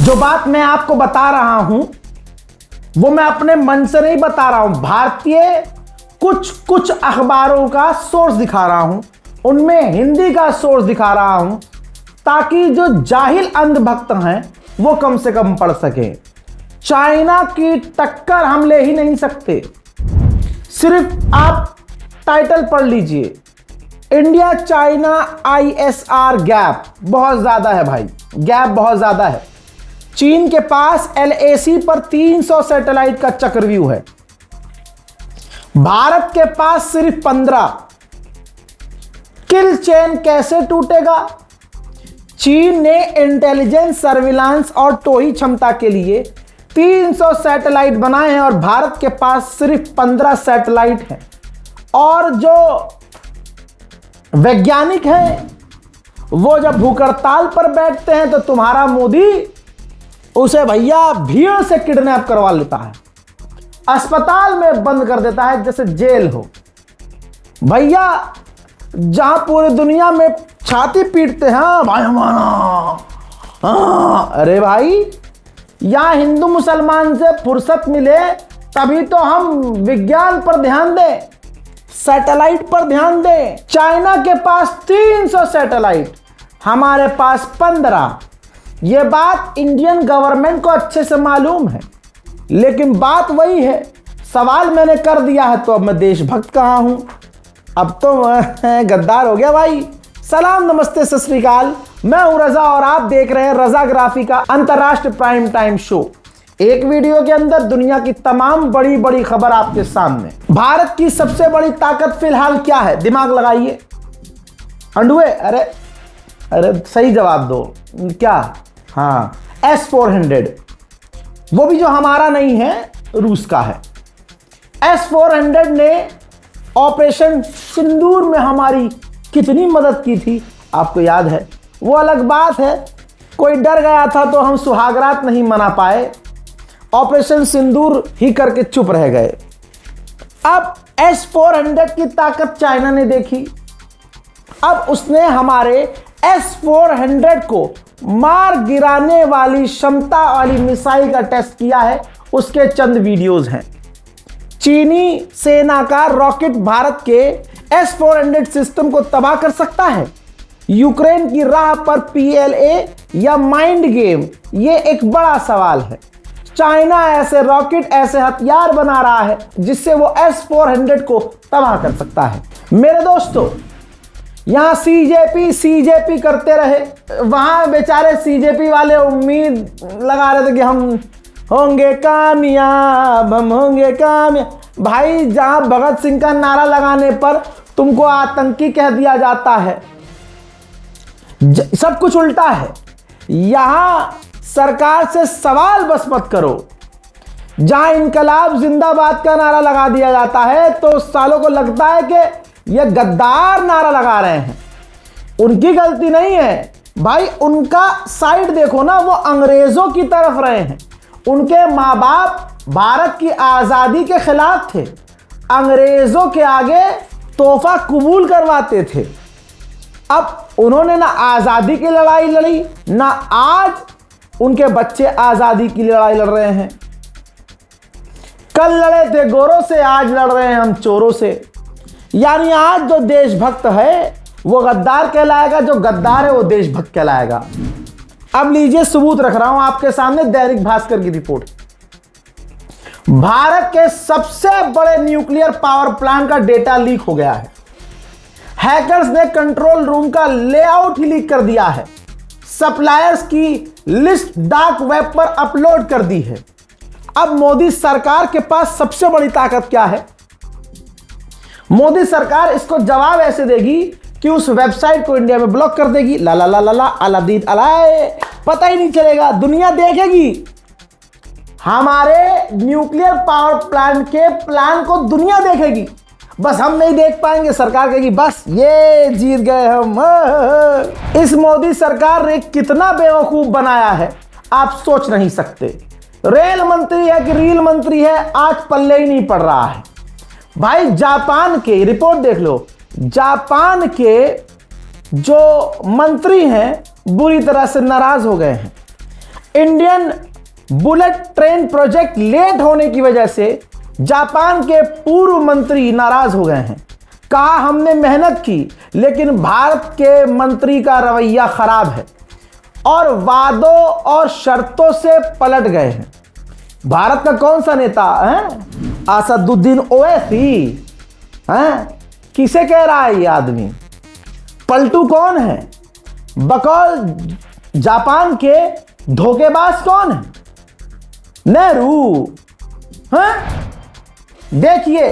जो बात मैं आपको बता रहा हूं वो मैं अपने मन से नहीं बता रहा हूं, भारतीय कुछ अखबारों का सोर्स दिखा रहा हूं, उनमें हिंदी का सोर्स दिखा रहा हूं ताकि जो जाहिल अंधभक्त हैं वो कम से कम पढ़ सकें। चाइना की टक्कर हम ले ही नहीं सकते। सिर्फ आप टाइटल पढ़ लीजिए, इंडिया चाइना ISR गैप बहुत ज्यादा है भाई, गैप बहुत ज्यादा है। चीन के पास LAC पर 300 सैटेलाइट का चक्रव्यूह है, भारत के पास सिर्फ 15। किल चेन कैसे टूटेगा? चीन ने इंटेलिजेंस, सर्विलांस और टोही क्षमता के लिए 300 सैटेलाइट बनाए हैं और भारत के पास सिर्फ 15 सैटेलाइट हैं। और जो वैज्ञानिक हैं वो जब भूख हड़ताल पर बैठते हैं तो तुम्हारा मोदी उसे भैया भीड़ से किडनैप करवा लेता है, अस्पताल में बंद कर देता है जैसे जेल हो। भैया जहां पूरी दुनिया में छाती पीटते हैं, हाँ भाई हमारा, हाँ अरे भाई यहां हिंदू मुसलमान से फुर्सत मिले तभी तो हम विज्ञान पर ध्यान दें, सैटेलाइट पर ध्यान दें। चाइना के पास 300 सैटेलाइट, हमारे पास 15। यह बात इंडियन गवर्नमेंट को अच्छे से मालूम है, लेकिन बात वही है, सवाल मैंने कर दिया है तो अब मैं देशभक्त कहाँ हूं? अब तो मैं गद्दार हो गया भाई। सलाम, नमस्ते, सत श्री अकाल। मैं हूं रजा और आप देख रहे हैं रजाग्राफी का अंतरराष्ट्रीय प्राइम टाइम शो। एक वीडियो के अंदर दुनिया की तमाम बड़ी बड़ी खबर आपके सामने। भारत की सबसे बड़ी ताकत फिलहाल क्या है? दिमाग लगाइए। अंडुए? अरे सही जवाब दो। क्या? हाँ, S-400, वो भी जो हमारा नहीं है, रूस का है। S-400 ने ऑपरेशन सिंदूर में हमारी कितनी मदद की थी आपको याद है? वो अलग बात है, कोई डर गया था तो हम सुहागरात नहीं मना पाए, ऑपरेशन सिंदूर ही करके चुप रह गए। अब S-400 की ताकत चाइना ने देखी, अब उसने हमारे S-400 को मार गिराने वाली क्षमता वाली मिसाइल का टेस्ट किया है। उसके चंद वीडियोस हैं। चीनी सेना का रॉकेट भारत के S-400 सिस्टम को तबाह कर सकता है। यूक्रेन की राह पर PLA या माइंड गेम, ये एक बड़ा सवाल है। चाइना ऐसे रॉकेट, ऐसे हथियार बना रहा है जिससे वो S-400 को तबाह कर सकता है। मेरे दोस्तों, यहां CJP करते रहे, वहां बेचारे CJP वाले उम्मीद लगा रहे थे कि हम होंगे कामयाब, हम होंगे कामयाब। भाई जहां भगत सिंह का नारा लगाने पर तुमको आतंकी कह दिया जाता है, सब कुछ उल्टा है। यहां सरकार से सवाल बस मत करो। जहां इनकलाब जिंदाबाद का नारा लगा दिया जाता है तो सालों को लगता है कि ये गद्दार नारा लगा रहे हैं। उनकी गलती नहीं है भाई, उनका साइड देखो ना, वो अंग्रेजों की तरफ रहे हैं। उनके माँ बाप भारत की आज़ादी के खिलाफ थे, अंग्रेजों के आगे तोहफा कबूल करवाते थे। अब उन्होंने ना आज़ादी की लड़ाई लड़ी, ना आज उनके बच्चे आज़ादी की लड़ाई लड़ रहे हैं। कल लड़े थे गोरों से, आज लड़ रहे हैं हम चोरों से। यानी आज जो देशभक्त है वो गद्दार कहलाएगा, जो गद्दार है वो देशभक्त कहलाएगा। अब लीजिए सबूत रख रहा हूं आपके सामने, दैनिक भास्कर की रिपोर्ट। भारत के सबसे बड़े न्यूक्लियर पावर प्लांट का डेटा लीक हो गया है। हैकर्स ने कंट्रोल रूम का लेआउट ही लीक कर दिया है। सप्लायर्स की लिस्ट डार्क वेब पर अपलोड कर दी है। अब मोदी सरकार के पास सबसे बड़ी ताकत क्या है? मोदी सरकार इसको जवाब ऐसे देगी कि उस वेबसाइट को इंडिया में ब्लॉक कर देगी। ला ला ला ला ला अलादीन अलाए, पता ही नहीं चलेगा, दुनिया देखेगी। हमारे न्यूक्लियर पावर प्लांट के प्लान को दुनिया देखेगी, बस हम नहीं देख पाएंगे। सरकार कहेगी बस ये जीत गए हम। इस मोदी सरकार ने कितना बेवकूफ बनाया है आप सोच नहीं सकते। रेल मंत्री है कि रील मंत्री है, आज पल्ले ही नहीं पड़ रहा है। भाई जापान के, रिपोर्ट देख लो, जापान के जो मंत्री हैं बुरी तरह से नाराज हो गए हैं। Indian bullet train project late होने की वजह से जापान के पूर्व मंत्री नाराज हो गए हैं। कहा हमने मेहनत की लेकिन भारत के मंत्री का रवैया खराब है और वादों और शर्तों से पलट गए हैं। भारत का कौन सा नेता है? असदुद्दीन ओवैसी हैं? किसे कह रहा है ये आदमी? पलटू कौन है? बकौल जापान के धोखेबाज कौन है? नेहरू हैं? देखिए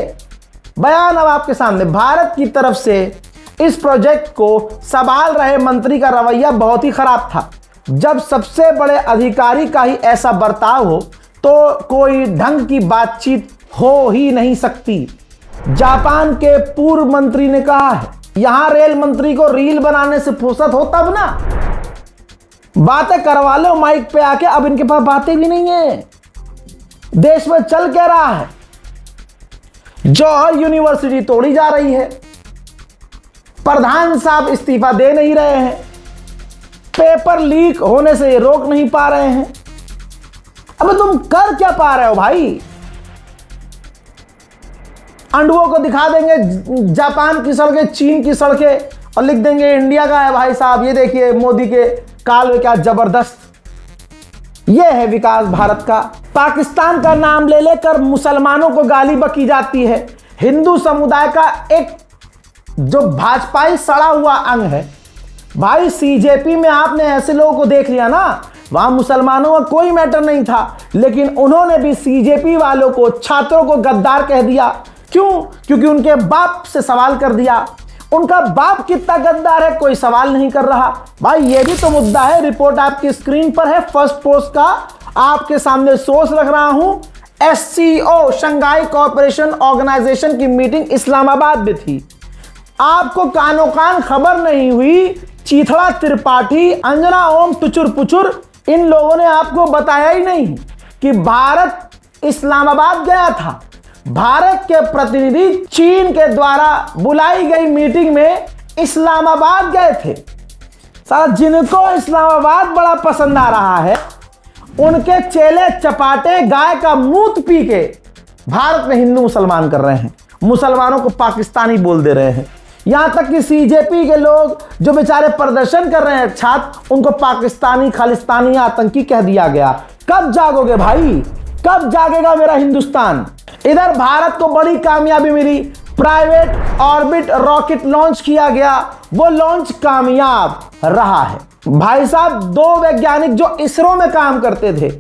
बयान अब आपके सामने। भारत की तरफ से इस प्रोजेक्ट को संभाल रहे मंत्री का रवैया बहुत ही खराब था। जब सबसे बड़े अधिकारी का ही ऐसा बर्ताव हो तो कोई ढंग की बातचीत हो ही नहीं सकती। जापान के पूर्व मंत्री ने कहा है यहां रेल मंत्री को रील बनाने से फुर्सत हो तब ना बातें करवा लो माइक पे आके। अब इनके पास बातें भी नहीं है। देश में चल क्या रहा है? जौहर यूनिवर्सिटी तोड़ी जा रही है, प्रधान साहब इस्तीफा दे नहीं रहे हैं, पेपर लीक होने से ये रोक नहीं पा रहे हैं। अब तुम कर क्या पा रहे हो भाई? अंडुओं को दिखा देंगे जापान की सड़कें, चीन की सड़कें और लिख देंगे इंडिया का है भाई साहब। ये देखिए मोदी के काल में क्या जबरदस्त। ये है विकास भारत का। पाकिस्तान का नाम ले लेकर मुसलमानों को गाली बकी जाती है। हिंदू समुदाय का एक जो भाजपाई सड़ा हुआ अंग है भाई, सीजेपी में आपने ऐसे लोगों को देख लिया ना, वहां मुसलमानों का कोई मैटर नहीं था, लेकिन उन्होंने भी सीजेपी वालों को, छात्रों को गद्दार कह दिया। क्यों? क्योंकि उनके बाप से सवाल कर दिया। उनका बाप कितना गद्दार है कोई सवाल नहीं कर रहा। भाई ये भी तो मुद्दा है। रिपोर्ट आपकी स्क्रीन पर है, फर्स्ट पोस्ट का आपके सामने सोर्स रख रहा हूं। एससीओ शंघाई कोऑपरेशन ऑर्गेनाइजेशन की मीटिंग इस्लामाबाद में थी। आपको कानो कान खबर नहीं हुई? चीथड़ा त्रिपाठी, अंजना ओम, टुचुर पुचुर, इन लोगों ने आपको बताया ही नहीं कि भारत इस्लामाबाद गया था। भारत के प्रतिनिधि चीन के द्वारा बुलाई गई मीटिंग में इस्लामाबाद गए थे। साला जिनको इस्लामाबाद बड़ा पसंद आ रहा है उनके चेले चपाटे गाय का मूत पी के भारत में हिंदू मुसलमान कर रहे हैं, मुसलमानों को पाकिस्तानी बोल दे रहे हैं। यहां तक कि सीजेपी के लोग जो बेचारे प्रदर्शन कर रहे हैं छात्र, उनको पाकिस्तानी, खालिस्तानी, आतंकी कह दिया गया। कब जागोगे भाई? कब जागेगा मेरा हिंदुस्तान? इधर भारत को बड़ी कामयाबी मिली, प्राइवेट ऑर्बिट रॉकेट लॉन्च किया गया, वो लॉन्च कामयाब रहा है। भाई साहब, दो वैज्ञानिक जो इसरो में काम करते थे,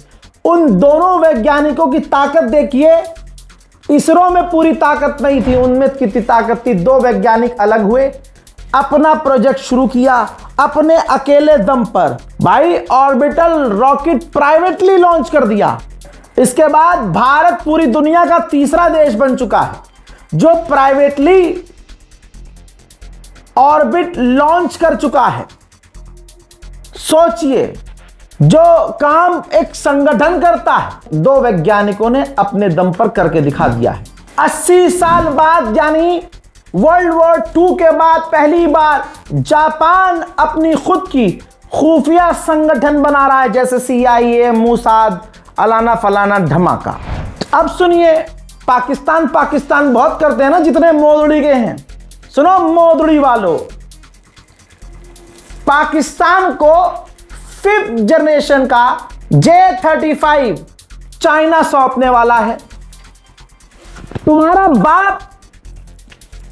उन दोनों वैज्ञानिकों की ताकत देखिए। इसरो में पूरी ताकत नहीं थी, उनमें कितनी ताकत थी। दो वैज्ञानिक अलग हुए, अपना प्रोजेक्ट शुरू किया अपने अकेले दम पर। भाई ऑर्बिटल रॉकेट प्राइवेटली लॉन्च कर दिया। इसके बाद भारत पूरी दुनिया का तीसरा देश बन चुका है जो प्राइवेटली ऑर्बिट लॉन्च कर चुका है। सोचिए, जो काम एक संगठन करता है, दो वैज्ञानिकों ने अपने दम पर करके दिखा दिया है। 80 साल बाद, यानी वर्ल्ड वॉर 2 के बाद पहली बार जापान अपनी खुद की खुफिया संगठन बना रहा है, जैसे CIA, मोसाद, अलाना फलाना धमाका। अब सुनिए, पाकिस्तान बहुत करते हैं ना जितने मोदड़ी के हैं। सुनो मोदड़ी वालों, पाकिस्तान को 5th जनरेशन का J-35 चाइना सौंपने वाला है। तुम्हारा बाप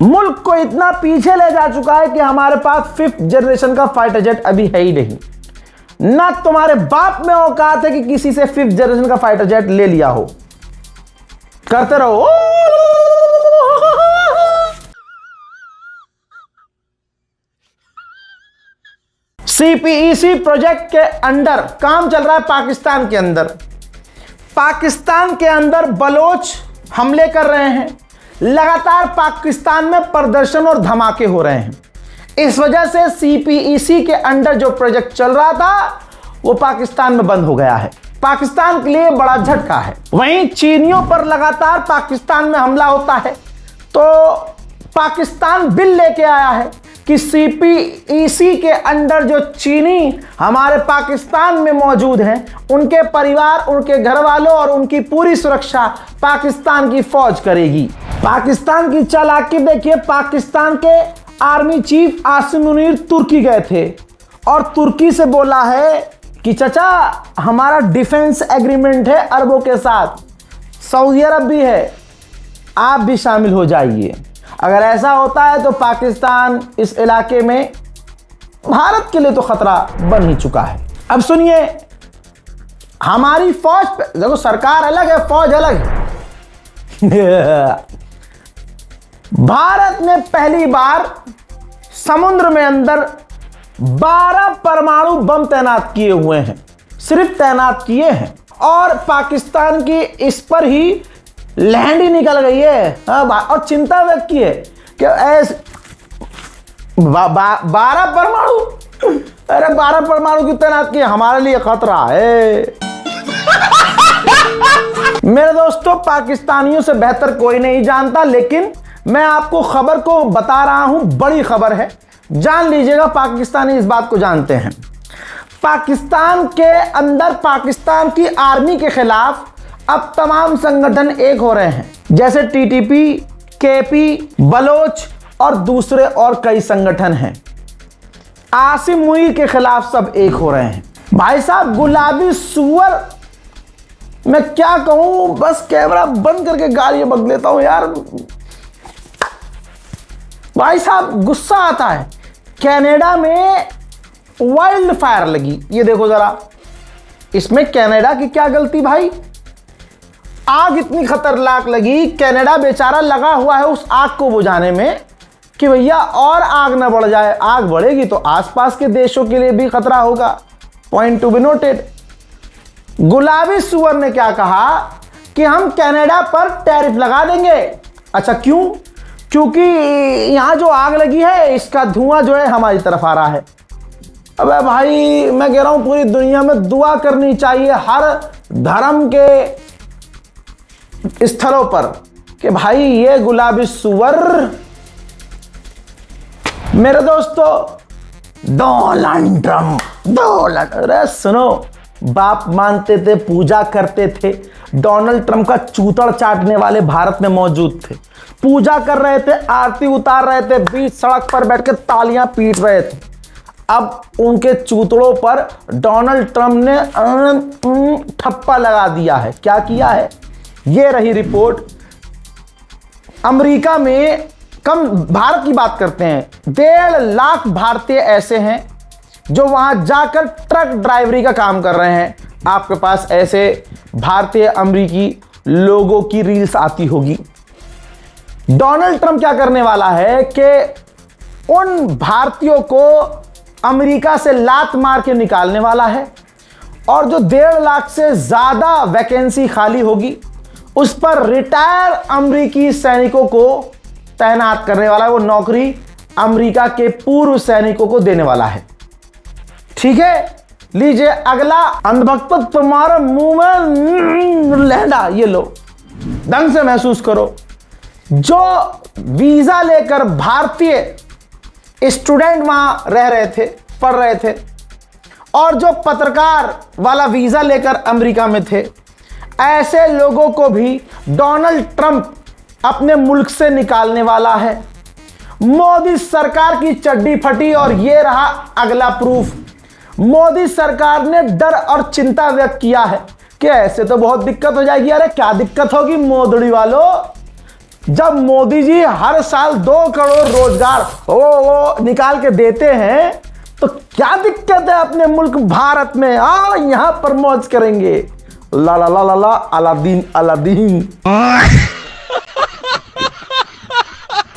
मुल्क को इतना पीछे ले जा चुका है कि हमारे पास 5th जनरेशन का फाइटर जेट अभी है ही नहीं। ना तुम्हारे बाप में औकात है कि किसी से 5th जनरेशन का फाइटर जेट ले लिया हो। करते रहो। CPEC प्रोजेक्ट के अंडर काम चल रहा है पाकिस्तान के अंदर। पाकिस्तान के अंदर बलोच हमले कर रहे हैं। लगातार पाकिस्तान में प्रदर्शन और धमाके हो रहे हैं। इस वजह से CPEC के अंडर जो प्रोजेक्ट चल रहा था वो पाकिस्तान में बंद हो गया है। पाकिस्तान के लिए बड़ा झटका है। वहीं चीनियों पर लगातार पाकिस्तान में हमला होता है, तो पाकिस्तान बिल लेके आया है कि CPEC के अंडर जो चीनी हमारे पाकिस्तान में मौजूद हैं, उनके परिवार, उनके घर वालों और उनकी पूरी सुरक्षा पाकिस्तान की फौज करेगी। पाकिस्तान की चालाकी देखिए, पाकिस्तान के आर्मी चीफ आसिम मुनीर तुर्की गए थे और तुर्की से बोला है कि चाचा हमारा डिफेंस एग्रीमेंट है अरबों के साथ, सऊदी अरब भी है, आप भी शामिल हो जाइए। अगर ऐसा होता है तो पाकिस्तान इस इलाके में भारत के लिए तो खतरा बन ही चुका है। अब सुनिए, हमारी फौज पे देखो, सरकार अलग है, फौज अलग है। भारत ने पहली बार समुद्र में अंदर 12 परमाणु बम तैनात किए हुए हैं, सिर्फ तैनात किए हैं, और पाकिस्तान की इस पर ही लैंड ही निकल गई है। और चिंता व्यक्त की है कि ऐसे 12 परमाणु, अरे 12 परमाणु की तैनात किए, हमारे लिए खतरा है। मेरे दोस्तों, पाकिस्तानियों से बेहतर कोई नहीं जानता, लेकिन मैं आपको खबर को बता रहा हूं, बड़ी खबर है, जान लीजिएगा। पाकिस्तानी इस बात को जानते हैं। पाकिस्तान के अंदर पाकिस्तान की आर्मी के खिलाफ अब तमाम संगठन एक हो रहे हैं, जैसे TTP, KP, बलोच और दूसरे और कई संगठन हैं। आसिम मुनीर के खिलाफ सब एक हो रहे हैं। भाई साहब, गुलाबी सुअर, मैं क्या कहूं, बस कैमरा बंद करके गाली बक लेता हूं यार। भाई साहब, गुस्सा आता है। कनाडा में वाइल्ड फायर लगी, ये देखो जरा, इसमें कनाडा की क्या गलती भाई? आग इतनी खतरनाक लगी, कनाडा बेचारा लगा हुआ है उस आग को बुझाने में कि भैया और आग ना बढ़ जाए। आग बढ़ेगी तो आसपास के देशों के लिए भी खतरा होगा। Point to be noted. गुलाबी सुअर ने क्या कहा कि हम कनाडा पर टैरिफ लगा देंगे। अच्छा, क्यों? क्योंकि यहां जो आग लगी है इसका धुआं जो है हमारी तरफ आ रहा है। अबे भाई, मैं कह रहा हूं पूरी दुनिया में दुआ करनी चाहिए हर धर्म के स्थलों पर कि भाई ये गुलाबी सुअर। मेरे दोस्तों, डोनाल्ड ट्रम्प, अरे सुनो, बाप मानते थे, पूजा करते थे। डोनाल्ड ट्रम्प का चूतड़ चाटने वाले भारत में मौजूद थे, पूजा कर रहे थे, आरती उतार रहे थे, बीच सड़क पर बैठ के तालियां पीट रहे थे। अब उनके चूतड़ों पर डोनाल्ड ट्रम्प ने ठप्पा लगा दिया है। क्या किया है? ये रही रिपोर्ट। अमेरिका में, कम भारत की बात करते हैं, 1.5 लाख भारतीय ऐसे हैं जो वहां जाकर ट्रक ड्राइवरी का काम कर रहे हैं। आपके पास ऐसे भारतीय अमेरिकी लोगों की रील्स आती होगी। डोनाल्ड ट्रम्प क्या करने वाला है कि उन भारतीयों को अमेरिका से लात मार के निकालने वाला है, और जो 1.5 लाख से ज्यादा वैकेंसी खाली होगी उस पर रिटायर अमेरिकी सैनिकों को तैनात करने वाला है। वो नौकरी अमेरिका के पूर्व सैनिकों को देने वाला है। ठीक है, लीजिए अगला। अंधभक्त तुम्हारे मुंह में लहंडा, ये लो, ढंग से महसूस करो। जो वीजा लेकर भारतीय स्टूडेंट वहां रह रहे थे, पढ़ रहे थे, और जो पत्रकार वाला वीजा लेकर अमेरिका में थे, ऐसे लोगों को भी डोनाल्ड ट्रंप अपने मुल्क से निकालने वाला है। मोदी सरकार की चड्डी फटी, और यह रहा अगला प्रूफ। मोदी सरकार ने डर और चिंता व्यक्त किया है कि ऐसे तो बहुत दिक्कत हो जाएगी। अरे क्या दिक्कत होगी मोदड़ी वालों, जब मोदी जी हर साल 2 करोड़ रोजगार वो निकाल के देते हैं, तो क्या दिक्कत है अपने मुल्क भारत में? यहां पर मौज करेंगे। ला ला ला ला ला, अलादीन अलादीन।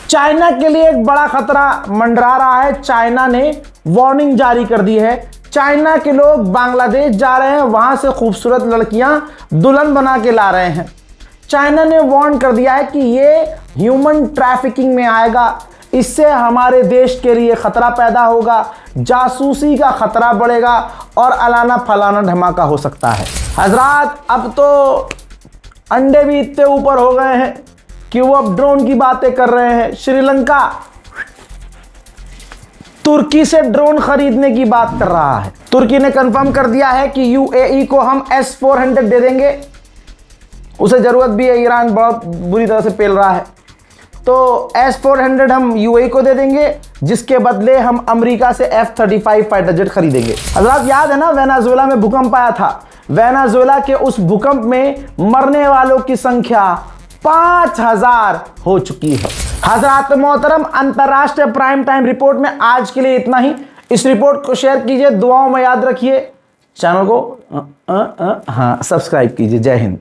चाइना के लिए एक बड़ा खतरा मंडरा रहा है। चाइना ने वार्निंग जारी कर दी है। चाइना के लोग बांग्लादेश जा रहे हैं, वहां से खूबसूरत लड़कियां दुल्हन बना के ला रहे हैं। चाइना ने वार्न कर दिया है कि ये ह्यूमन ट्रैफिकिंग में आएगा, इससे हमारे देश के लिए खतरा पैदा होगा, जासूसी का खतरा बढ़ेगा और अलाना फलाना धमाका हो सकता है। हजरात, अब तो अंडे भी इतने ऊपर हो गए हैं कि वो अब ड्रोन की बातें कर रहे हैं। श्रीलंका तुर्की से ड्रोन खरीदने की बात कर रहा है। तुर्की ने कंफर्म कर दिया है कि यूएई को हम S-400 दे देंगे, उसे जरूरत भी है, ईरान बहुत बुरी तरह से पेल रहा है। तो S-400 हम यूएई को दे देंगे, जिसके बदले हम अमेरिका से F-35 फाइटर जेट खरीदेंगे। हजरात याद है ना, वेनेजुएला में भूकंप आया था। वेनेजुएला के उस भूकंप में मरने वालों की संख्या 5000 हो चुकी है। हजरात मोहतरम, अंतरराष्ट्रीय प्राइम टाइम रिपोर्ट में आज के लिए इतना ही। इस रिपोर्ट को शेयर कीजिए, दुआओं में याद रखिए, चैनल को सब्सक्राइब कीजिए। जय हिंद।